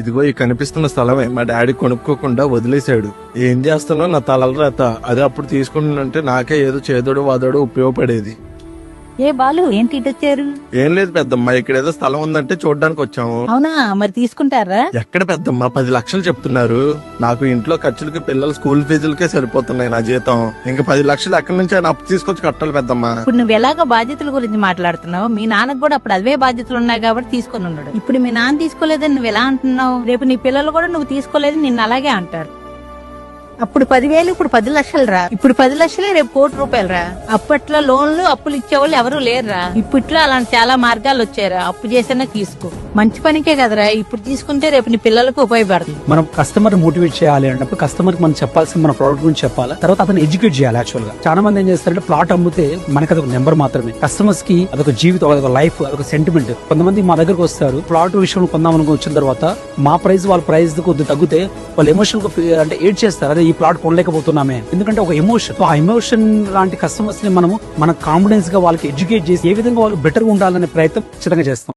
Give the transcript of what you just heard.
ఇదిగో ఈ కనిపిస్తున్న స్థలమే మా డాడీ కొనుక్కోకుండా వదిలేశాడు. ఏం చేస్తానో నా తలల రాత. అదే అప్పుడు తీసుకుంటుంటే నాకే ఏదో చేదోడు వాదోడు ఉపయోగపడేది. ఏ బాలు ఏంటి ఇటు వచ్చారు? ఏం లేదు పెద్దమ్మ, ఇక్కడ ఏదో స్థలం ఉందంటే చూడడానికి వచ్చాము. అవునా, మరి తీసుకుంటారా? ఎక్కడ పెద్దమ్మ, 10 లక్షలు చెప్తున్నారు. నాకు ఇంట్లో ఖర్చులకి పిల్లల స్కూల్ ఫీజులకే సరిపోతున్నాయి నా జీతం. ఇంకా 10 లక్షలు ఎక్కడి నుంచి ఆయన అప్పు తీసుకొచ్చి కట్టాలి పెద్దమ్మ. ఇప్పుడు నువ్వు ఎలాగో బాధ్యతల గురించి మాట్లాడుతున్నావు, మీ నాన్నకు కూడా అప్పుడు అవే బాధ్యతలు ఉన్నాయి కాబట్టి తీసుకొని ఉన్నాడు. ఇప్పుడు మీ నాన్న తీసుకోలేదని నువ్వు ఎలా అంటున్నావు? రేపు నీ పిల్లలు కూడా నువ్వు తీసుకోలేదని నిన్ను అలాగే అంటారు. అప్పుడు 10,000, ఇప్పుడు 10 లక్షలు రా. ఇప్పుడు 10 లక్షలే, రేపు 1 కోటి రూపాయలు రా. అప్పట్లో లోన్లు అప్పులు ఇచ్చేవాళ్ళు ఎవరు లేరురా. ఇప్పట్లో అలాంటి చాలా మార్గాలు వచ్చారా. అప్పు చేసినా తీసుకో, మంచి పనికే కదరా. ఇప్పుడు తీసుకుంటే రేపు నీ పిల్లలకు ఉపయోగపడుతుంది. మనం కస్టమర్ మోటివేట్ చేయాలి అంటే కస్టమర్ కి మనం చెప్పాల్సిన మన ప్రోడక్ట్ గురించి చెప్పాలి. తర్వాత అతను ఎడ్యుకేట్ చేయాలి. యాక్చువల్ గా చాలా మంది ఏం చేస్తారంటే ప్లాట్ అమ్మితే మనకి అదొక నెంబర్ మాత్రమే. కస్టమర్స్ కి అదొక జీవితం, అదొక లైఫ్, అదొక సెంటిమెంట్. కొంతమంది మా దగ్గరకు వస్తారు, ప్లాట్ విషయంలో కొందామని వచ్చిన తర్వాత మా ప్రైస్ వాళ్ళ ప్రైస్ కొద్దిగా తగ్గితే వాళ్ళు ఎమోషనల్ అంటే ఏడ్ చేస్తారు. అదే ఈ ప్లాట్ కొనలేకపోతున్నామే, ఎందుకంటే ఒక ఎమోషన్. ఆ ఎమోషన్ లాంటి కస్టమర్స్ ని మనము మన కాన్ఫిడెన్స్ గా వాళ్ళకి ఎడ్యుకేట్ చేసి ఏ విధంగా వాళ్ళు బెటర్ గా ఉండాలనే ప్రయత్నం ఖచ్చితంగా చేస్తాం.